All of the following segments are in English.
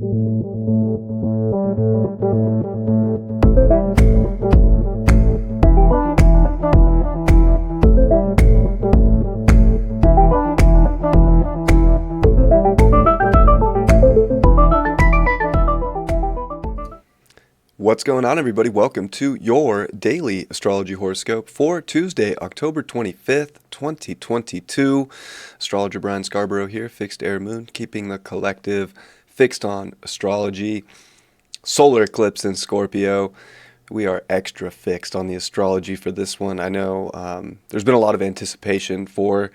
What's going on, everybody? Welcome to your daily astrology horoscope for Tuesday, October 25th, 2022. Astrologer Brian Scarborough here, Fixed Air Moon, keeping the collective fixed on astrology. Solar eclipse in Scorpio. We are extra fixed on the astrology for this one. I know there's been a lot of anticipation for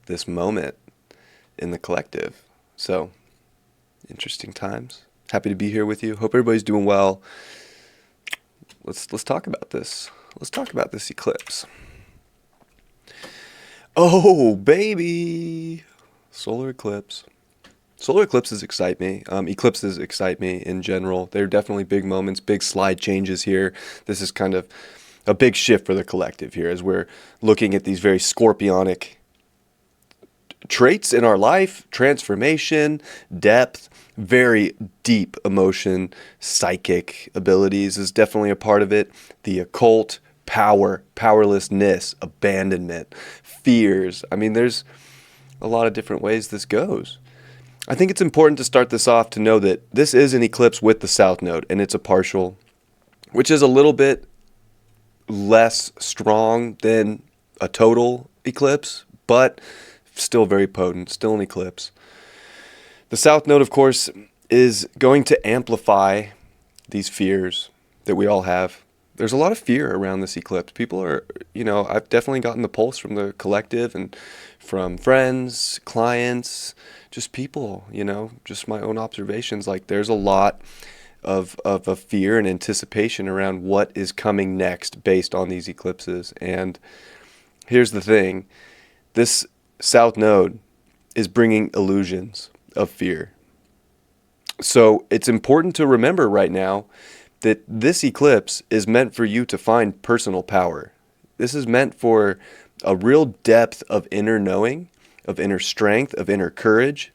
this moment in the collective. So, interesting times. Happy to be here with you. Hope everybody's doing well. Let's talk about this. Let's talk about this eclipse. Oh, baby! Solar eclipse. Solar eclipses excite me. Eclipses excite me in general. They're definitely big moments, big slide changes here. This is kind of a big shift for the collective here as we're looking at these very scorpionic traits in our life, transformation, depth, very deep emotion, psychic abilities is definitely a part of it. The occult, power, powerlessness, abandonment, fears. I mean, there's a lot of different ways this goes. I think it's important to start this off to know that this is an eclipse with the South Node, and it's a partial, which is a little bit less strong than a total eclipse, but still very potent, still an eclipse. The South Node, of course, is going to amplify these fears that we all have. There's a lot of fear around this eclipse. People are, I've definitely gotten the pulse from the collective and from friends, clients, just people, just my own observations. Like there's a lot of fear and anticipation around what is coming next based on these eclipses. And here's the thing. This South Node is bringing illusions of fear. So it's important to remember right now that this eclipse is meant for you to find personal power. This is meant for a real depth of inner knowing, of inner strength, of inner courage,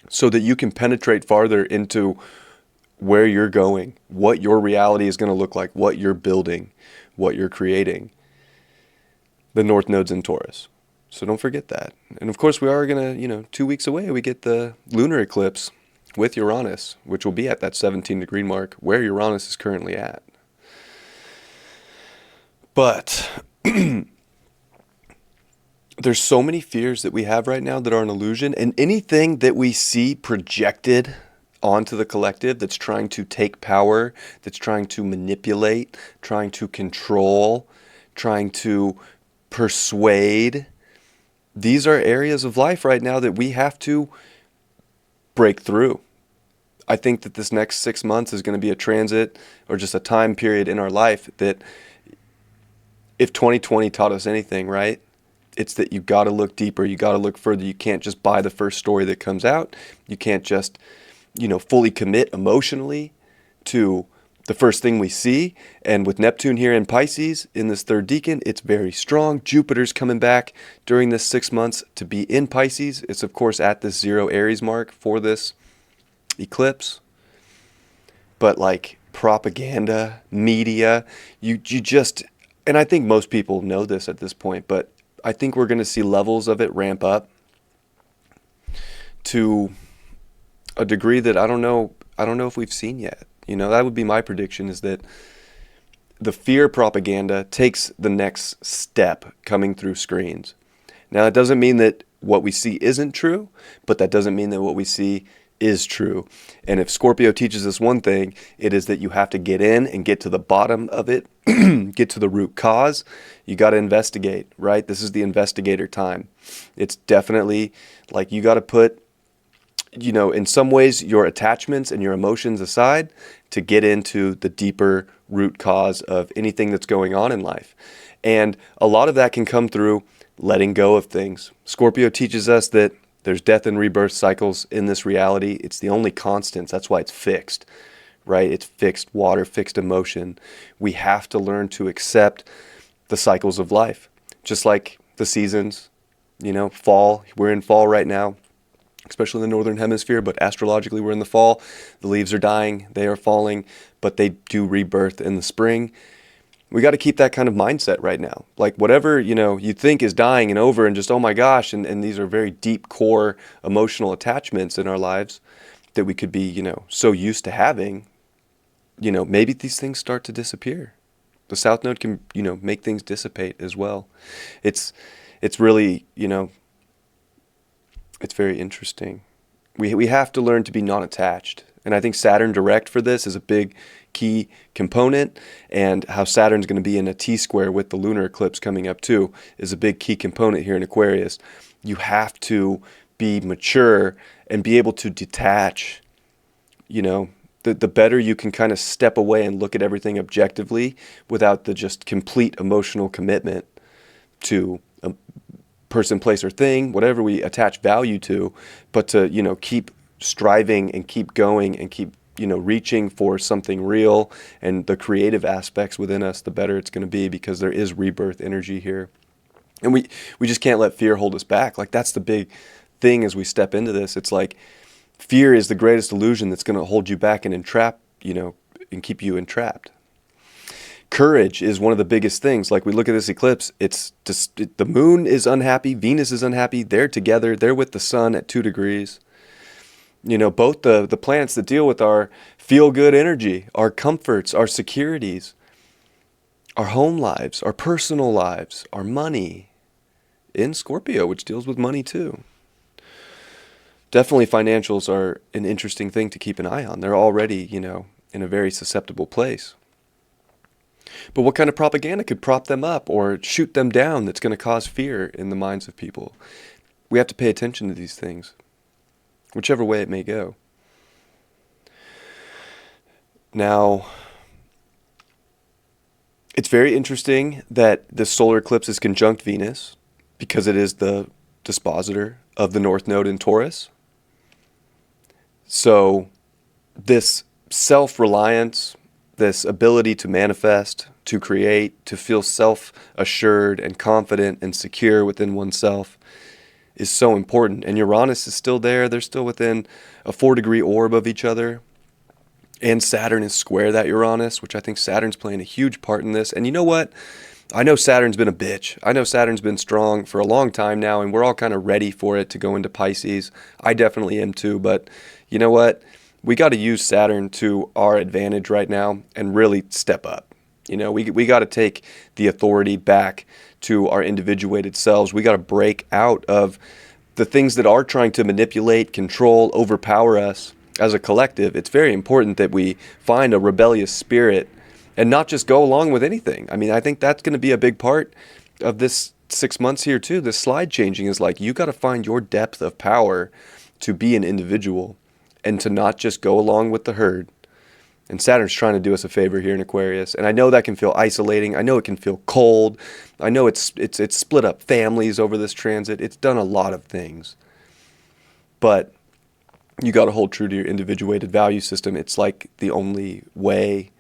so that you can penetrate farther into where you're going, what your reality is going to look like, what you're building, what you're creating. The North Node's in Taurus. So don't forget that. And of course, we are going to, 2 weeks away, we get the lunar eclipse with Uranus, which will be at that 17-degree mark where Uranus is currently at. But there's so many fears that we have right now that are an illusion, and anything that we see projected onto the collective that's trying to take power, that's trying to manipulate, trying to control, trying to persuade. These are areas of life right now that we have to break through. I think that this next 6 months is going to be a transit or just a time period in our life that if 2020 taught us anything, right? It's that you got to look deeper. You got to look further. You can't just buy the first story that comes out. You can't just, fully commit emotionally to the first thing we see. And with Neptune here in Pisces in this third decan, it's very strong. Jupiter's coming back during this 6 months to be in Pisces. It's of course at this 0 Aries mark for this eclipse. But like propaganda, media, you just, and I think most people know this at this point, but I think we're going to see levels of it ramp up to a degree that I don't know if we've seen yet. That would be my prediction, is that the fear propaganda takes the next step coming through screens. Now, that doesn't mean that what we see isn't true, but that doesn't mean that what we see is true. And if Scorpio teaches us one thing, it is that you have to get in and get to the bottom of it, get to the root cause. You got to investigate, right? This is the investigator time. It's definitely like you got to put, in some ways, your attachments and your emotions aside to get into the deeper root cause of anything that's going on in life. And a lot of that can come through letting go of things. Scorpio teaches us that there's death and rebirth cycles in this reality. It's the only constants. That's why it's fixed, right? It's fixed water, fixed emotion. We have to learn to accept the cycles of life, just like the seasons, fall. We're in fall right now. especially in the northern hemisphere, but astrologically we're in the fall. The leaves are dying, they are falling, but they do rebirth in the spring. We got to keep that kind of mindset right now. Like whatever, you think is dying and over and just, oh my gosh, and these are very deep core emotional attachments in our lives that we could be, so used to having, maybe these things start to disappear. The South Node can, make things dissipate as well. It's really, it's very interesting. We have to learn to be non-attached. And I think Saturn direct for this is a big key component, and how Saturn's going to be in a T-square with the lunar eclipse coming up too is a big key component here in Aquarius. You have to be mature and be able to detach. The better you can kind of step away and look at everything objectively without the just complete emotional commitment to a person, place, or thing, whatever we attach value to, but to, keep striving and keep going and keep, reaching for something real and the creative aspects within us, the better it's going to be, because there is rebirth energy here. And we just can't let fear hold us back. Like that's the big thing as we step into this. It's like fear is the greatest illusion that's going to hold you back and entrap, and keep you entrapped. Courage is one of the biggest things. Like we look at this eclipse, it's just, the moon is unhappy, Venus is unhappy, they're together, they're with the sun at 2 degrees. Both the planets that deal with our feel-good energy, our comforts, our securities, our home lives, our personal lives, our money, in Scorpio, which deals with money too. Definitely financials are an interesting thing to keep an eye on. They're already, in a very susceptible place. But what kind of propaganda could prop them up or shoot them down that's going to cause fear in the minds of people? We have to pay attention to these things, whichever way it may go. Now, it's very interesting that the solar eclipse is conjunct Venus, because it is the dispositor of the North Node in Taurus. So this self-reliance, this ability to manifest, to create, to feel self-assured and confident and secure within oneself is so important. And Uranus is still there. They're still within a 4-degree orb of each other. And Saturn is square that Uranus, which I think Saturn's playing a huge part in this. And you know what? I know Saturn's been a bitch. I know Saturn's been strong for a long time now, and we're all kind of ready for it to go into Pisces. I definitely am too, but you know what? We got to use Saturn to our advantage right now and really step up. We got to take the authority back to our individuated selves. We got to break out of the things that are trying to manipulate, control, overpower us as a collective. It's very important that we find a rebellious spirit and not just go along with anything. I mean, I think that's going to be a big part of this 6 months here too. This slide changing is like, you got to find your depth of power to be an individual and to not just go along with the herd. And Saturn's trying to do us a favor here in Aquarius. And I know that can feel isolating. I know it can feel cold. I know it's split up families over this transit. It's done a lot of things. But you got to hold true to your individuated value system. It's like the only way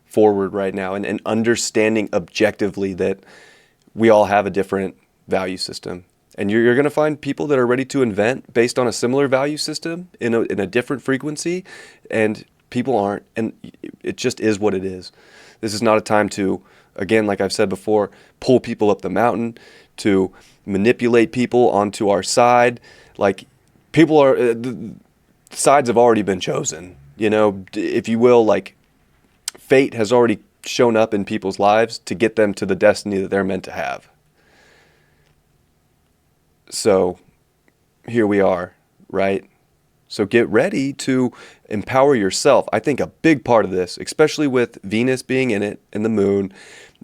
forward right now. And understanding objectively that we all have a different value system. And you're going to find people that are ready to invent based on a similar value system in a different frequency, and people aren't. And it just is what it is. This is not a time to, again, like I've said before, pull people up the mountain, to manipulate people onto our side. Like, people are, the sides have already been chosen, if you will. Like, fate has already shown up in people's lives to get them to the destiny that they're meant to have. So here we are, right? So get ready to empower yourself. I think a big part of this, especially with Venus being in it and the moon,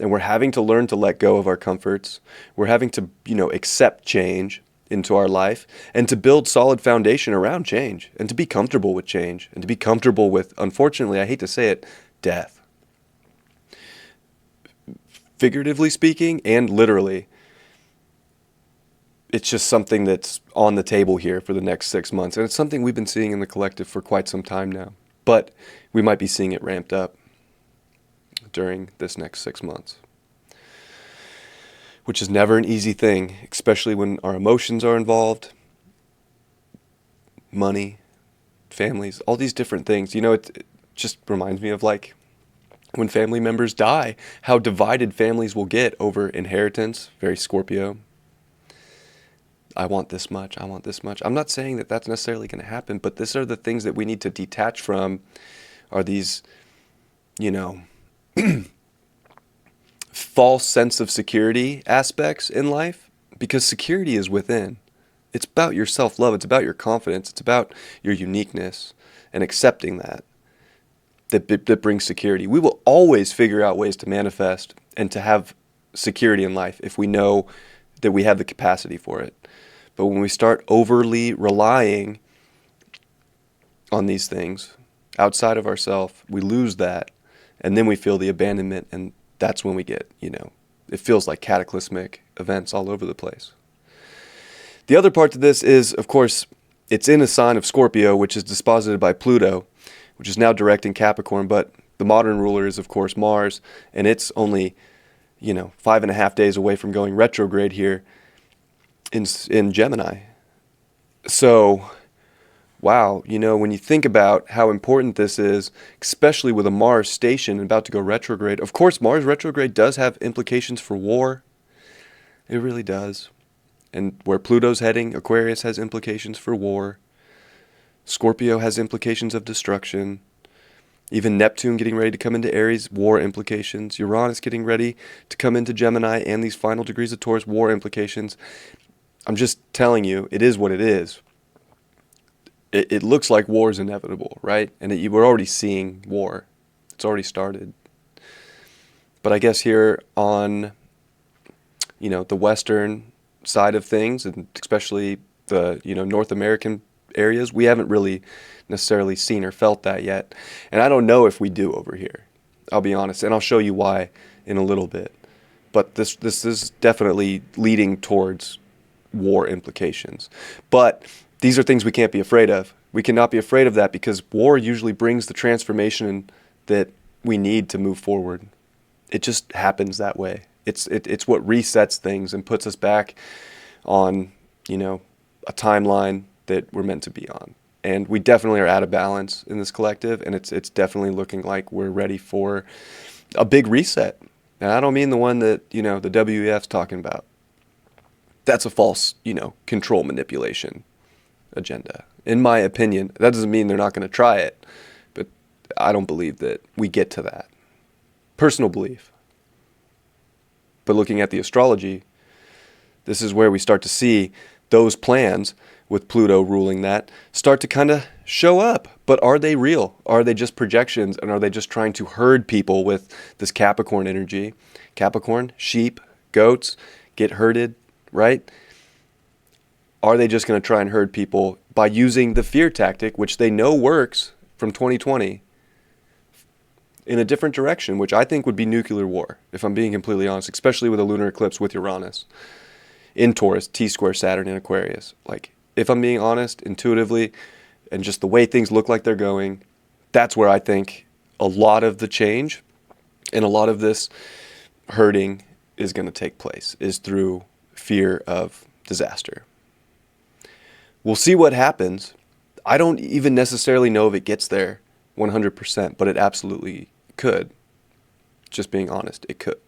and we're having to learn to let go of our comforts. We're having to, accept change into our life and to build solid foundation around change and to be comfortable with change and to be comfortable with, unfortunately, I hate to say it, death. Figuratively speaking and literally. It's just something that's on the table here for the next 6 months. And it's something we've been seeing in the collective for quite some time now. But we might be seeing it ramped up during this next 6 months. Which is never an easy thing, especially when our emotions are involved. money, families, all these different things. You know, it just reminds me of like when family members die, how divided families will get over inheritance. Very Scorpio. I want this much. I want this much. I'm not saying that that's necessarily going to happen, but these are the things that we need to detach from, are these, you know, false sense of security aspects in life, because security is within. It's about your self-love. It's about your confidence. It's about your uniqueness and accepting that brings security. We will always figure out ways to manifest and to have security in life if we know that we have the capacity for it. But when we start overly relying on these things outside of ourselves, we lose that. And then we feel the abandonment, and that's when we get, you know, it feels like cataclysmic events all over the place. The other part to this is, of course, it's in a sign of Scorpio, which is disposited by Pluto, which is now direct in Capricorn, but the modern ruler is, of course, Mars, and it's only, you know, 5.5 days away from going retrograde here in Gemini. So, wow, you know, when you think about how important this is, especially with a Mars station about to go retrograde, of course, Mars retrograde does have implications for war. It really does. And where Pluto's heading, Aquarius has implications for war. Scorpio has implications of destruction. Even Neptune getting ready to come into Aries, war implications. Uranus getting ready to come into Gemini, and these final degrees of Taurus, war implications. I'm just telling you, it is what it is. It looks like war is inevitable, right? And we're already seeing war. It's already started. But I guess here on, you know, the Western side of things, and especially the, you know, North American areas, we haven't really necessarily seen or felt that yet. And I don't know if we do over here. I'll be honest, and I'll show you why in a little bit. But this is definitely leading towards war implications. But these are things we can't be afraid of. We cannot be afraid of that, because war usually brings the transformation that we need to move forward. It just happens that way. It's what resets things and puts us back on, you know, a timeline that we're meant to be on. And we definitely are out of balance in this collective, and it's definitely looking like we're ready for a big reset. And I don't mean the one that, you know, the WEF's talking about. That's a false, you know, control manipulation agenda. In my opinion, that doesn't mean they're not going to try it, but I don't believe that we get to that. Personal belief. But looking at the astrology, this is where we start to see those plans, with Pluto ruling that, start to kind of show up. But are they real? Are they just projections? And are they just trying to herd people with this Capricorn energy? Capricorn, sheep, goats, get herded, right? Are they just going to try and herd people by using the fear tactic, which they know works from 2020, in a different direction, which I think would be nuclear war, if I'm being completely honest, especially with a lunar eclipse with Uranus in Taurus, T-square Saturn in Aquarius. Like, if I'm being honest, intuitively, and just the way things look like they're going, that's where I think a lot of the change and a lot of this herding is going to take place, is through fear of disaster. We'll see what happens. I don't even necessarily know if it gets there 100%, but it absolutely could. Just being honest, it could.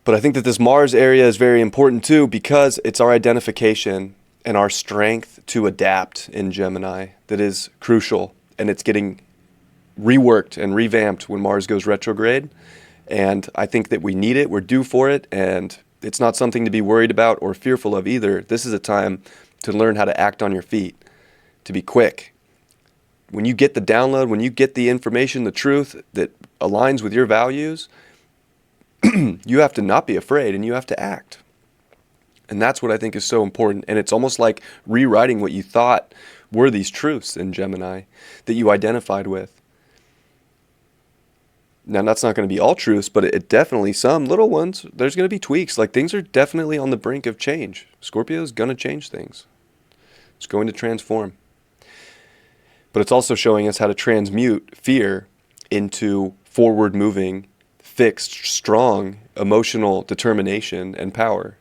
But I think that this Mars area is very important too, because it's our identification and our strength to adapt in Gemini that is crucial. And it's getting reworked and revamped when Mars goes retrograde. And I think that we need it. We're due for it. And it's not something to be worried about or fearful of either. This is a time to learn how to act on your feet, to be quick. When you get the download, when you get the information, the truth that aligns with your values, you have to not be afraid, and you have to act. And that's what I think is so important. And it's almost like rewriting what you thought were these truths in Gemini that you identified with. Now, that's not going to be all truths, but it definitely, some little ones, there's going to be tweaks. Like, things are definitely on the brink of change. Scorpio is going to change things. It's going to transform. But it's also showing us how to transmute fear into forward-moving, fixed, strong, emotional determination and power.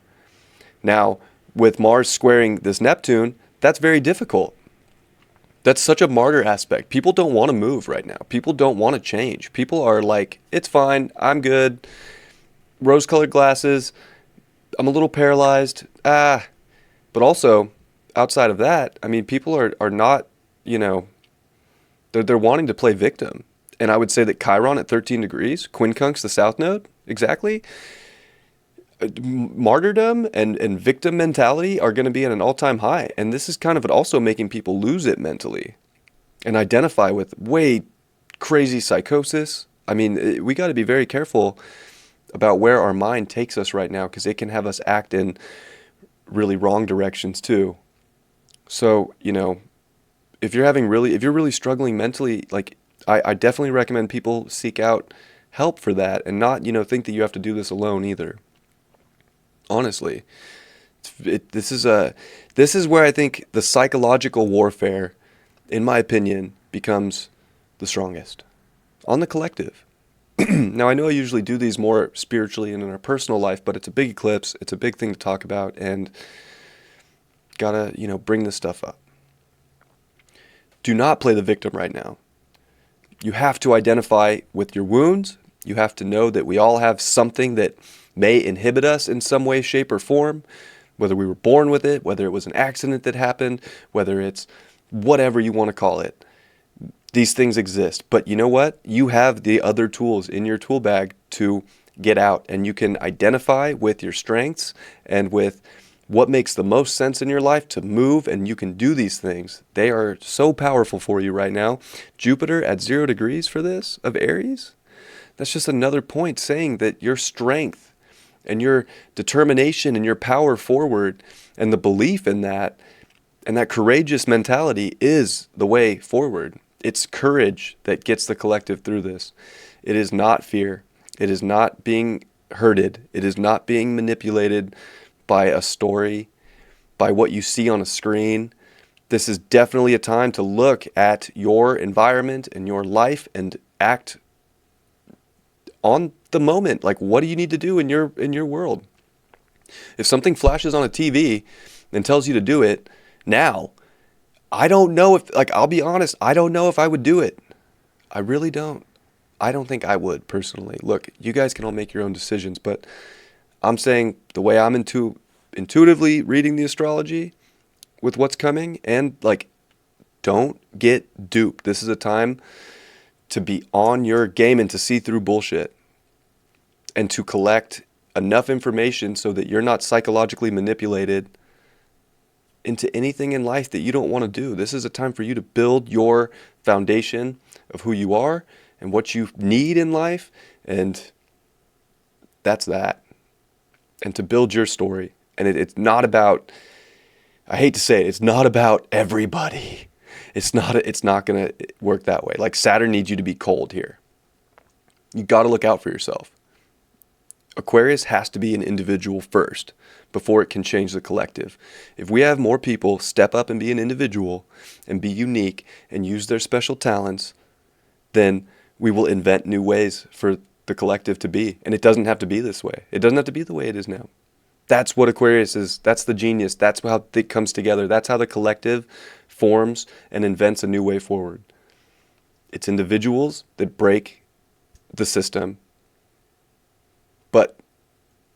Now, with Mars squaring this Neptune, that's very difficult. That's such a martyr aspect. People don't want to move right now. People don't want to change. People are like, it's fine. I'm good. Rose-colored glasses. I'm a little paralyzed. But also, outside of that, I mean, people are not, you know, they're wanting to play victim. And I would say that Chiron at 13 degrees, quincunx, the south node, exactly, martyrdom and victim mentality are going to be at an all-time high. And this is kind of also making people lose it mentally and identify with way crazy psychosis. I mean, we got to be very careful about where our mind takes us right now, because it can have us act in really wrong directions too. So, you know, if you're really struggling mentally, like I definitely recommend people seek out help for that, and not, you know, think that you have to do this alone either. Honestly, this is where I think the psychological warfare, in my opinion, becomes the strongest on the collective. Now, I know I usually do these more spiritually and in our personal life, but it's a big eclipse. It's a big thing to talk about, and gotta, you know, bring this stuff up. Do not play the victim right now. You have to identify with your wounds. You have to know that we all have something that may inhibit us in some way, shape, or form, whether we were born with it, whether it was an accident that happened, whether it's whatever you want to call it. These things exist. But you know what? You have the other tools in your tool bag to get out, and you can identify with your strengths and with what makes the most sense in your life to move, and you can do these things. They are so powerful for you right now. Jupiter at 0 degrees for this of Aries. That's just another point saying that your strength and your determination and your power forward and the belief in that and that courageous mentality is the way forward. It's courage that gets the collective through this. It is not fear. It is not being hurted. It is not being manipulated by a story, by what you see on a screen. This is definitely a time to look at your environment and your life and act on the moment. Like, what do you need to do in your world? If something flashes on a TV and tells you to do it now, I don't know if, like, I'll be honest, I don't know if I would do it. I really don't. I don't think I would personally. Look, you guys can all make your own decisions, but I'm saying the way I'm intuitively reading the astrology with what's coming, and like, don't get duped. This is a time to be on your game and to see through bullshit and to collect enough information so that you're not psychologically manipulated into anything in life that you don't want to do. This is a time for you to build your foundation of who you are and what you need in life, and that's that. And to build your story. And it's not about, I hate to say it, it's not about everybody. It's not going to work that way. Like, Saturn needs you to be cold here. You got to look out for yourself. Aquarius has to be an individual first before it can change the collective. If we have more people step up and be an individual and be unique and use their special talents, then we will invent new ways for the collective to be. And it doesn't have to be this way. It doesn't have to be the way it is now. That's what Aquarius is. That's the genius. That's how it comes together. That's how the collective forms and invents a new way forward. It's individuals that break the system. But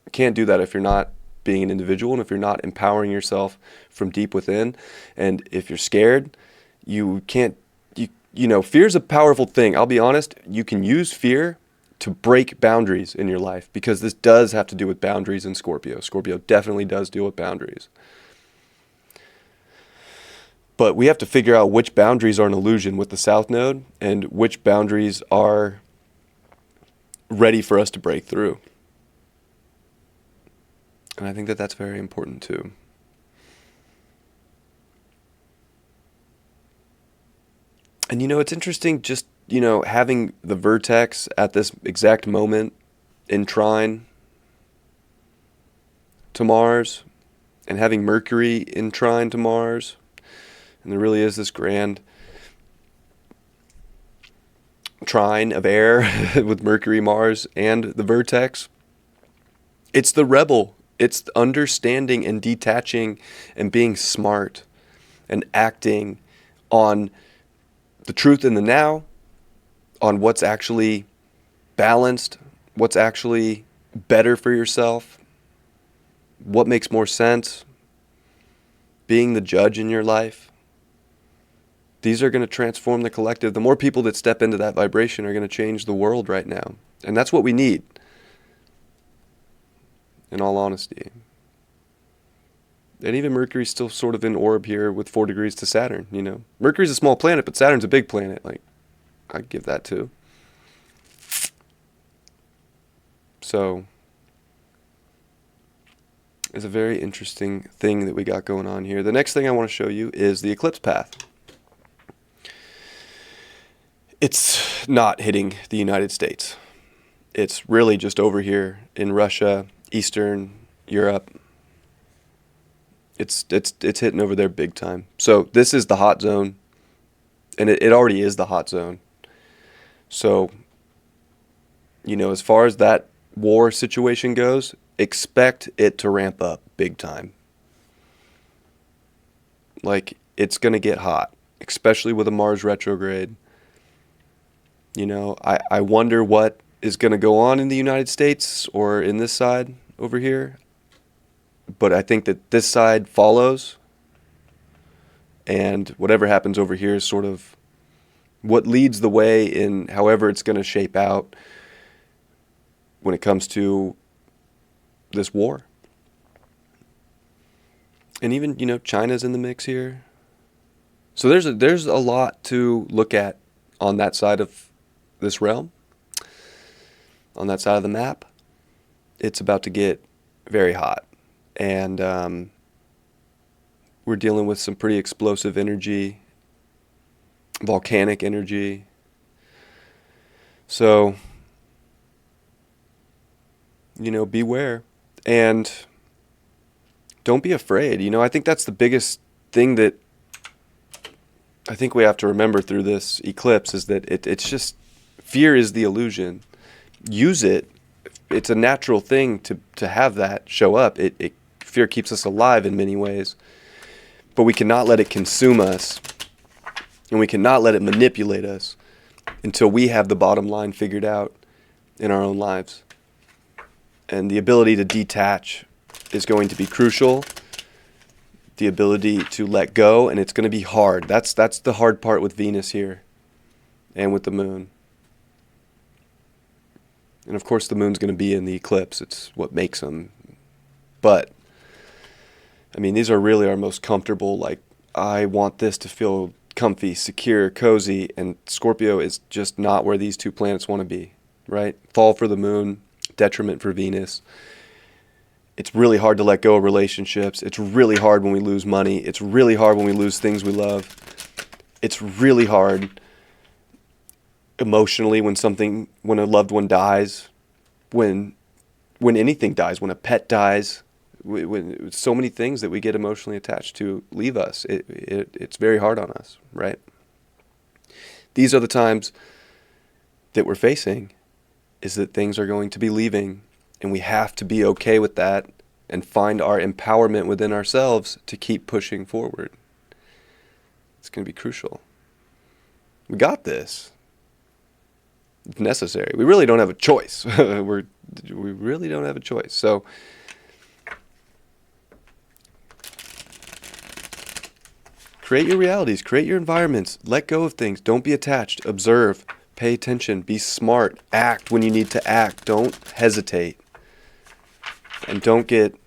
you can't do that if you're not being an individual and if you're not empowering yourself from deep within. And if you're scared, you can't, you know, fear's a powerful thing. I'll be honest, you can use fear to break boundaries in your life, because this does have to do with boundaries in Scorpio. Scorpio definitely does deal with boundaries. But we have to figure out which boundaries are an illusion with the South Node and which boundaries are ready for us to break through. And I think that that's very important too. And you know, it's interesting just, you know, having the vertex at this exact moment in trine to Mars and having Mercury in trine to Mars. And there really is this grand trine of air with Mercury, Mars, and the vertex. It's the rebel. It's understanding and detaching and being smart and acting on the truth in the now, on what's actually balanced, what's actually better for yourself, what makes more sense, being the judge in your life. These are going to transform the collective. The more people that step into that vibration are going to change the world right now. And that's what we need, in all honesty. And even Mercury's still sort of in orb here with 4 degrees to Saturn, you know. Mercury's a small planet, but Saturn's a big planet. Like, I'd give that too. So, it's a very interesting thing that we got going on here. The next thing I want to show you is the eclipse path. It's not hitting the United States. It's really just over here in Russia, Eastern Europe. It's hitting over there big time. So this is the hot zone, and it already is the hot zone. So, you know, as far as that war situation goes, expect it to ramp up big time. Like, it's going to get hot, especially with a Mars retrograde. You know, I wonder what is going to go on in the United States or in this side over here. But I think that this side follows. And whatever happens over here is sort of what leads the way in however it's going to shape out when it comes to this war. And even, you know, China's in the mix here. So there's a lot to look at on that side of this realm, on that side of the map. It's about to get very hot. And we're dealing with some pretty explosive energy, volcanic energy. So, you know, beware. And don't be afraid. You know, I think that's the biggest thing that I think we have to remember through this eclipse is that it's just, fear is the illusion. Use it. It's a natural thing to have that show up. Fear keeps us alive in many ways. But we cannot let it consume us. And we cannot let it manipulate us until we have the bottom line figured out in our own lives. And the ability to detach is going to be crucial. The ability to let go, and it's going to be hard. That's the hard part with Venus here and with the moon. And of course the moon's going to be in the eclipse. It's what makes them. But, I mean, these are really our most comfortable, like, I want this to feel comfy, secure, cozy, and Scorpio is just not where these two planets want to be, right? Fall for the moon, detriment for Venus. It's really hard to let go of relationships. It's really hard when we lose money. It's really hard when we lose things we love. It's really hard emotionally when a loved one dies, when anything dies, when a pet dies, when so many things that we get emotionally attached to leave us. It's very hard on us, right? These are the times that we're facing, is that things are going to be leaving. And we have to be okay with that and find our empowerment within ourselves to keep pushing forward. It's going to be crucial. We got this. It's necessary. We really don't have a choice. We really don't have a choice. So, create your realities. Create your environments. Let go of things. Don't be attached. Observe. Pay attention. Be smart. Act when you need to act. Don't hesitate. And don't get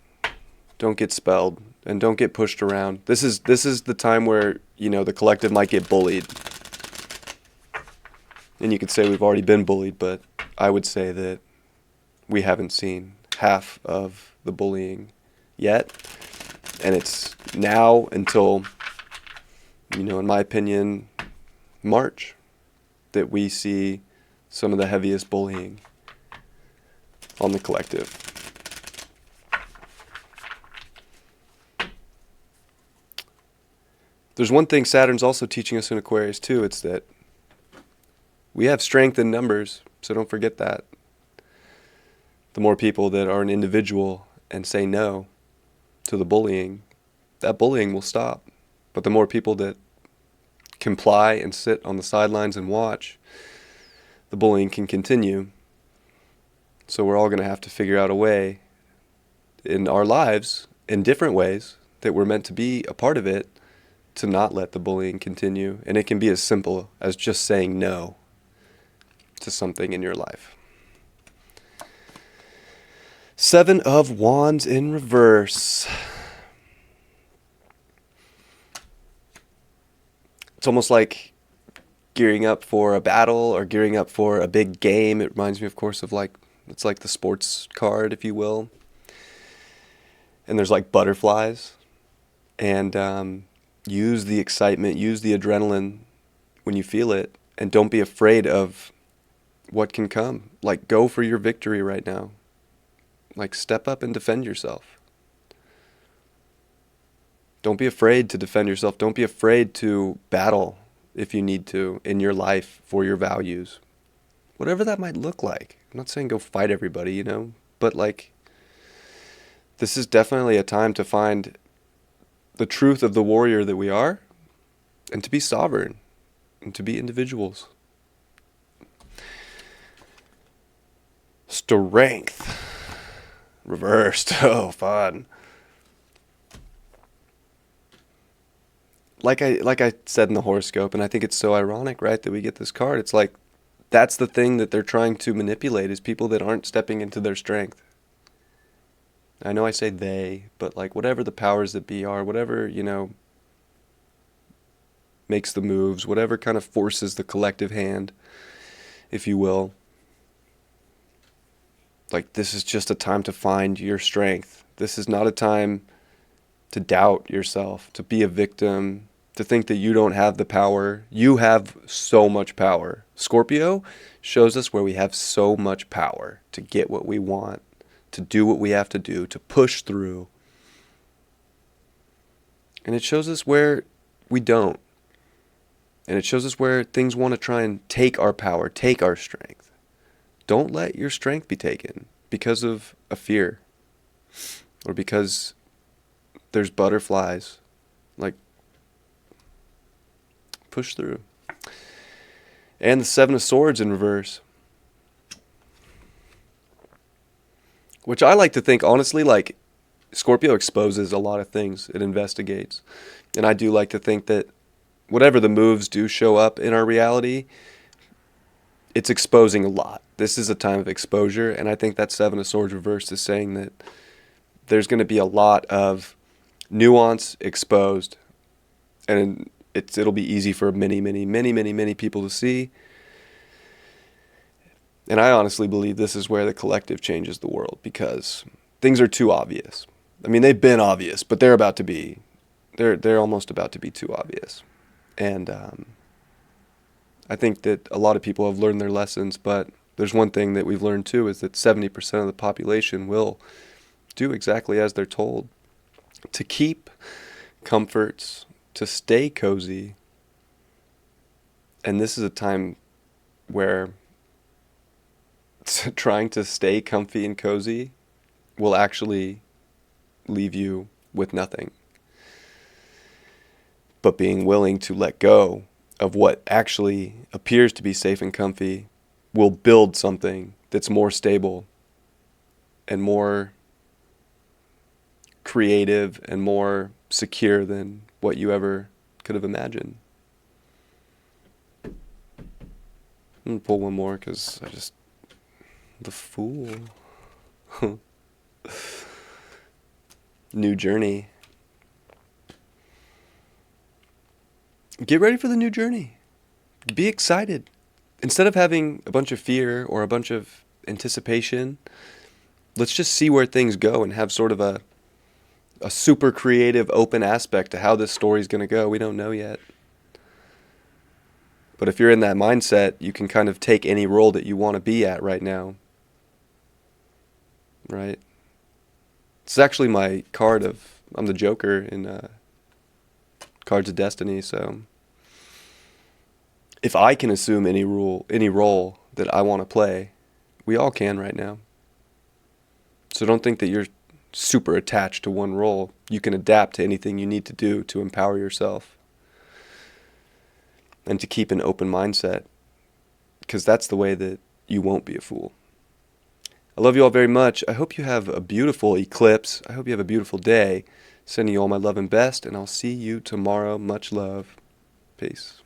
spelled, and don't get pushed around. This is the time where, you know, the collective might get bullied. And you could say we've already been bullied, but I would say that we haven't seen half of the bullying yet. And it's now until, you know, in my opinion, March, that we see some of the heaviest bullying on the collective. There's one thing Saturn's also teaching us in Aquarius too. It's that we have strength in numbers, so don't forget that. The more people that are an individual and say no to the bullying, that bullying will stop. But the more people that comply and sit on the sidelines and watch, the bullying can continue. So we're all going to have to figure out a way in our lives, in different ways, that we're meant to be a part of it, to not let the bullying continue. And it can be as simple as just saying no to something in your life. Seven of Wands in reverse. It's almost like gearing up for a battle or gearing up for a big game. It reminds me, of course, of it's like the sports card, if you will. And there's like butterflies. And use the excitement, use the adrenaline when you feel it. And don't be afraid of what can come. Like, go for your victory right now. Like, step up and defend yourself. Don't be afraid to defend yourself. Don't be afraid to battle if you need to in your life for your values. Whatever that might look like. I'm not saying go fight everybody, but this is definitely a time to find the truth of the warrior that we are and to be sovereign and to be individuals. Strength. Reversed. Oh, fun. Like I said in the horoscope, and I think it's so ironic, right, that we get this card. It's like that's the thing that they're trying to manipulate, is people that aren't stepping into their strength. I know I say they, but like whatever the powers that be are, whatever, makes the moves, whatever kind of forces the collective hand, if you will. Like, this is just a time to find your strength. This is not a time to doubt yourself, to be a victim, to think that you don't have the power. You have so much power. Scorpio shows us where we have so much power to get what we want, to do what we have to do, to push through. And it shows us where we don't. And it shows us where things want to try and take our power, take our strength. Don't let your strength be taken because of a fear or because there's butterflies. Like, push through. And the Seven of Swords in reverse. Which I like to think, honestly, like Scorpio exposes a lot of things. It investigates. And I do like to think that whatever the moves do show up in our reality, it's exposing a lot. This is a time of exposure, and I think that Seven of Swords reversed is saying that there's going to be a lot of nuance exposed, and it'll be easy for many people to see. And I honestly believe this is where the collective changes the world, because things are too obvious. I mean, they've been obvious, but they're almost about to be too obvious. And I think that a lot of people have learned their lessons, but there's one thing that we've learned too, is that 70% of the population will do exactly as they're told. To keep comforts, to stay cozy. And this is a time where trying to stay comfy and cozy will actually leave you with nothing. But being willing to let go of what actually appears to be safe and comfy will build something that's more stable and more creative and more secure than what you ever could have imagined. I'm going to pull one more because the Fool. New journey. Get ready for the new journey. Be excited. Instead of having a bunch of fear or a bunch of anticipation, let's just see where things go and have sort of a super creative, open aspect to how this story's going to go. We don't know yet. But if you're in that mindset, you can kind of take any role that you want to be at right now. Right? It's actually my card I'm the Joker in Cards of Destiny, so if I can assume any role that I want to play, we all can right now. So don't think that you're super attached to one role. You can adapt to anything you need to do to empower yourself and to keep an open mindset, because that's the way that you won't be a fool. I love you all very much. I hope you have a beautiful eclipse. I hope you have a beautiful day. Sending you all my love and best, and I'll see you tomorrow. Much love. Peace.